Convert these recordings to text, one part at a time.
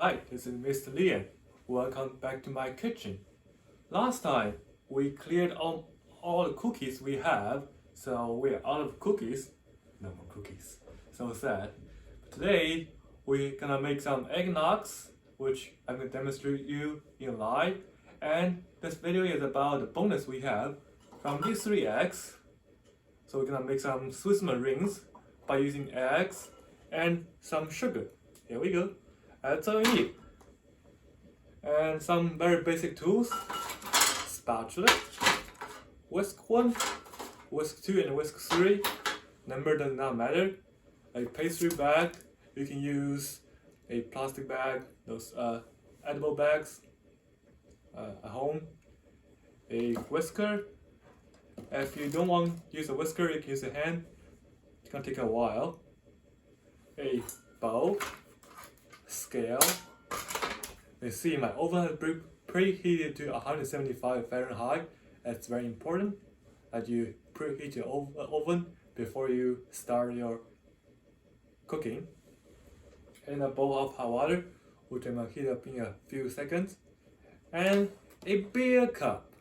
Hi, this is Mr. Lian. Welcome back to my kitchen. Last time we cleared all the cookies we have, so we're out of cookies. No more cookies. So sad. Today we're gonna make some eggnogs, which I'm gonna demonstrate you in live. And this video is about the bonus we have from these 3 eggs. So we're gonna make some Swiss meringues by using eggs and some sugar. Here we go. That's all we need. And some very basic tools: spatula, whisk 1, whisk 2, and whisk 3. Number does not matter. A pastry bag, you can use a plastic bag, those edible bags at home. A whisker. If you don't want to use a whisker, you can use a hand. It's gonna take a while. A bowl, scale. You see my oven has preheated to 175 Fahrenheit. That's very important that you preheat your oven before you start your cooking. And a bowl of hot water, which I'm gonna heat up in a few seconds. And a beer cup.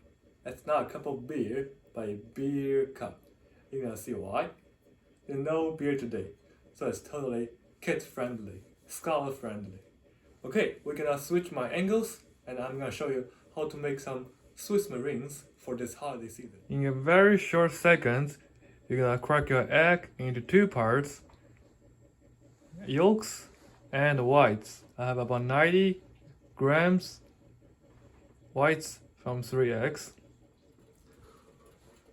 That's not a cup of beer, but a beer cup. You're gonna see why. There's no beer today, so it's totally kid friendly, scholar friendly. Okay, we're gonna switch my angles and I'm gonna show you how to make some Swiss meringues for this holiday season. In a very short seconds, you're gonna crack your egg into 2 parts, yolks and whites. I have about 90 grams whites from 3 eggs.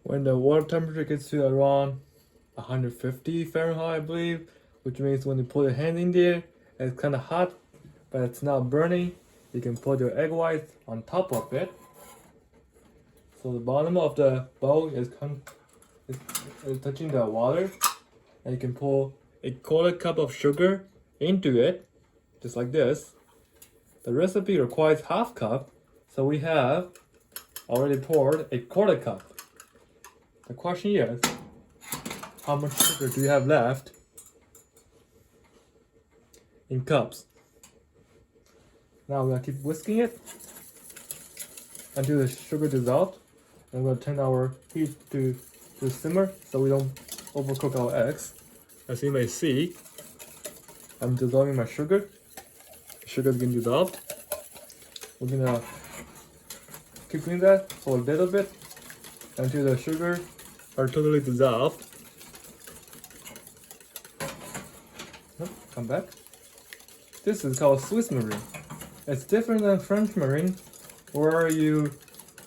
When the water temperature gets to around 150 Fahrenheit, I believe, which means when you put your hand in there, it's kind of hot, but it's not burning. You can put your egg whites on top of it. So the bottom of the bowl is touching the water, and you can pour a 1/4 cup of sugar into it, just like this. The recipe requires 1/2 cup, so we have already poured a 1/4 cup. The question is, how much sugar do you have left in cups? Now we're gonna keep whisking it until the sugar dissolves, and we're gonna turn our heat to simmer so we don't overcook our eggs. As you may see, I'm dissolving my sugar. The sugar is getting dissolved. We're gonna keep doing that for a little bit until the sugar are totally dissolved. Come back. This is called Swiss meringue. It's different than French meringue, where you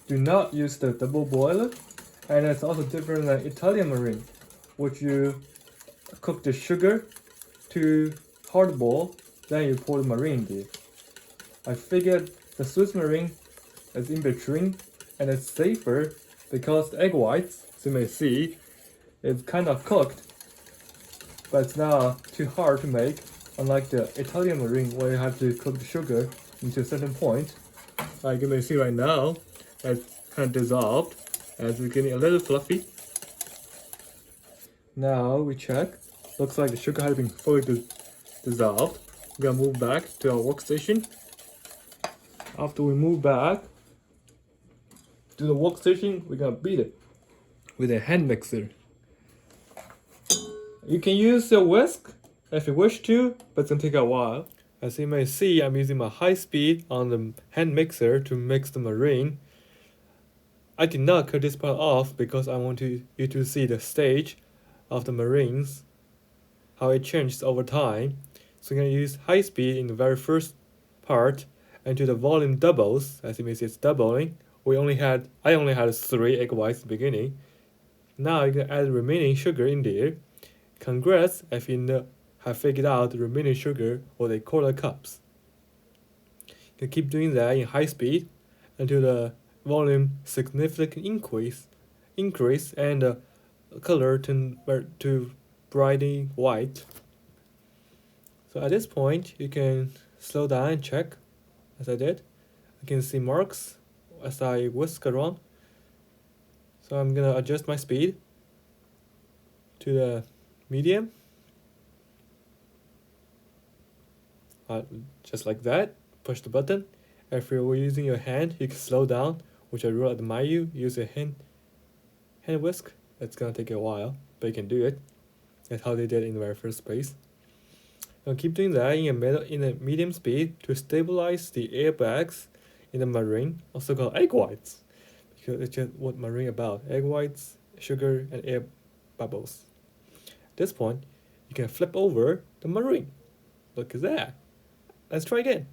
do not use the double boiler, and it's also different than Italian meringue, which you cook the sugar to hard boil, then you pour the meringue in. I figured the Swiss meringue is in between, and it's safer because the egg whites, as you may see, is kind of cooked, but it's not too hard to make, unlike the Italian meringue where you have to cook the sugar into a certain point. Like you may see right now, it's kind of dissolved as it's getting a little fluffy. Now we check. Looks like the sugar has been fully dissolved. We're gonna move back to our workstation. After we move back to the workstation, we're gonna beat it with a hand mixer. You can use your whisk if you wish to, but it's gonna take a while. As you may see, I'm using my high speed on the hand mixer to mix the meringue. I did not cut this part off because I want you to see the stage of the meringues, how it changes over time. So I'm gonna use high speed in the very first part until the volume doubles. As you may see, it's doubling. I only had 3 egg whites at the beginning. Now you can add the remaining sugar in there. Congrats if you have figured out the remaining sugar or the 1/4 cups. You can keep doing that in high speed until the volume significantly increase and the color turn to brighty white. So at this point, you can slow down and check, as I did. You can see marks as I whisk around. So I'm gonna adjust my speed to the medium. just like that. Push the button. If you're using your hand, you can slow down, which I really admire you. Use a hand whisk. It's gonna take a while, but you can do it. That's how they did it in the very first place. Now keep doing that in a medium speed to stabilize the airbags in the meringue, also called egg whites, because it's just what meringue about: egg whites, sugar, and air bubbles. At this point, you can flip over the meringue. Look at that. Let's try again.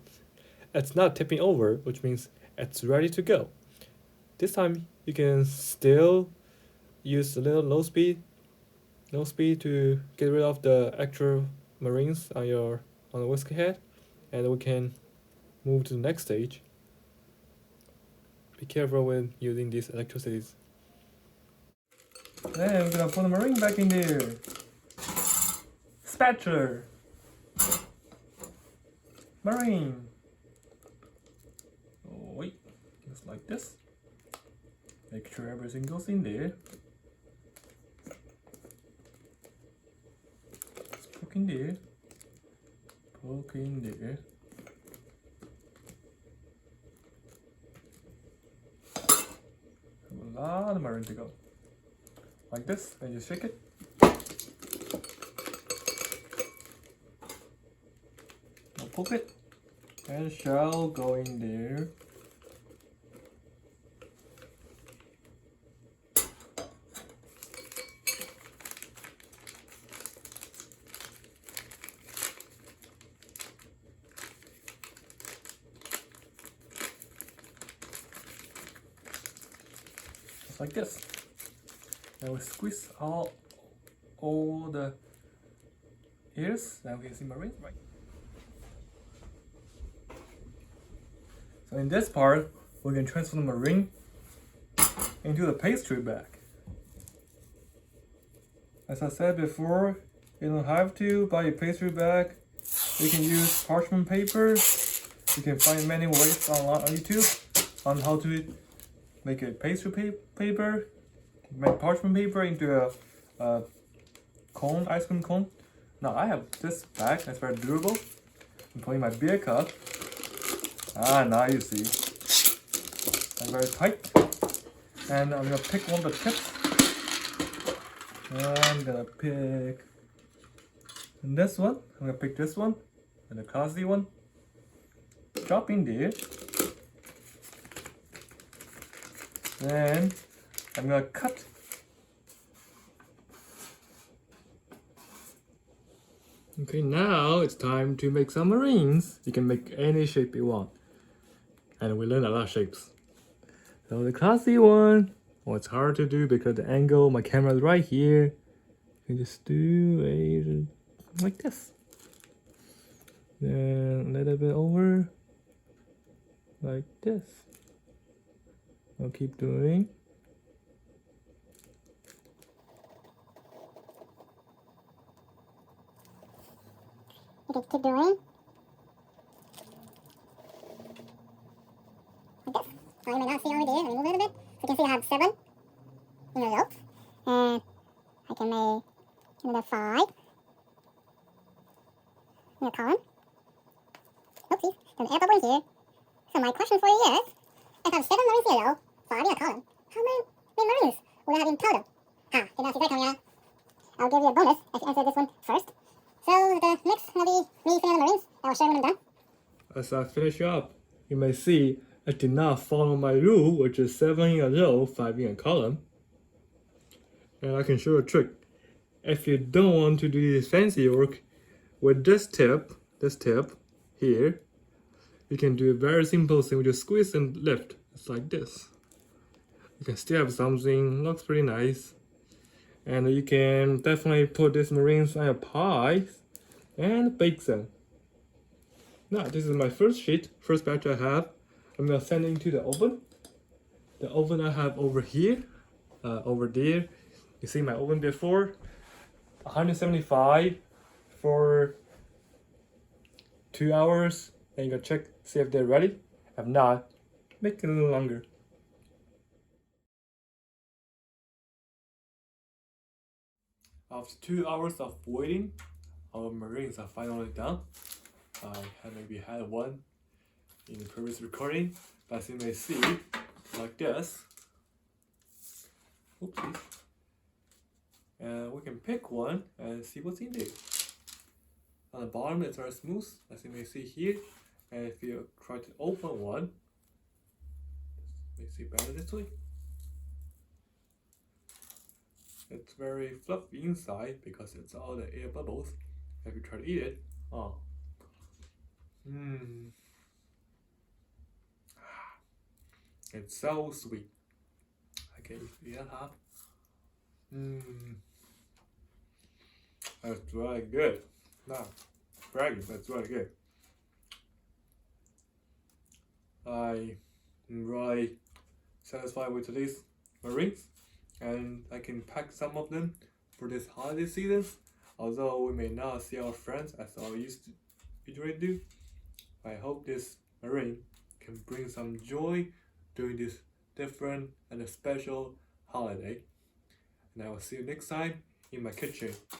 It's not tipping over, which means it's ready to go. This time you can still use a little low speed to get rid of the extra meringues on the whisk head, and we can move to the next stage. Be careful when using these electricities. Then I'm gonna put the meringue back in there. Spatula. Meringue. Oh, wait, just like this. Make sure everything goes in there. Just poke in there. Poke in there. Have a lot of meringue to go. Like this, and just shake it. Now poke it. And shall go in there. Just like this. And we squeeze all the ears. Now we can see my ring, right? So in this part, we can transfer the meringue into the pastry bag. As I said before, you don't have to buy a pastry bag. You can use parchment paper. You can find many ways online on YouTube on how to make a pastry paper, make parchment paper into a cone, ice cream cone. Now I have this bag that's very durable. I'm putting my beer cup. Now you see. I'm very tight. And I'm gonna pick one of the tips. I'm gonna pick this one. I'm gonna pick this one and the classy one. Drop in there. Then I'm gonna cut. Okay, now it's time to make some meringues. You can make any shape you want. And we learned a lot of shapes. So the classy one, well, it's hard to do because the angle, my camera is right here. You just do like this. Then a little bit over, like this. I'll keep doing. You can keep doing. Like this. So you may not see over there. Let me move a little bit. So you can see I have 7 in a row. And I can make another 5 in a column. Oopsies. There's an air bubble in here. So my question for you is, if I have 7 meringues in a row, 5 in a column, how many meringues would I have in total? Did not see that coming out. I'll give you a bonus if you answer this one first. So the next will be me filling the meringues, and I'll show you when I'm done. As I finish up, you may see I did not follow my rule, which is 7 in a row, 5 in a column. And I can show you a trick. If you don't want to do this fancy work, with this tip here, you can do a very simple thing. We just squeeze and lift. It's like this. You can still have something, looks pretty nice. And you can definitely put these meringues on your pies and bake them. Now, this is my first sheet, first batch I have. I'm gonna send it into the oven. The oven I have over here, over there. You see my oven before, 175 for 2 hours. Then you can check, see if they're ready. If not, make it a little longer. After 2 hours of waiting, our meringues are finally done. I had maybe had one in the previous recording, but as you may see, like this. Oopsies. And we can pick one and see what's in there. On the bottom it's very smooth, as you may see here. And if you try to open one, you see better this way. It's very fluffy inside because it's all the air bubbles. If you try to eat it, it's so sweet. Okay, eat that half. That's really good. Now, bragging, that's really good. I am really satisfied with today's meringues, and I can pack some of them for this holiday season. Although we may not see our friends as I usually do, I hope this meringue can bring some joy during this different and a special holiday. And I will see you next time in my kitchen.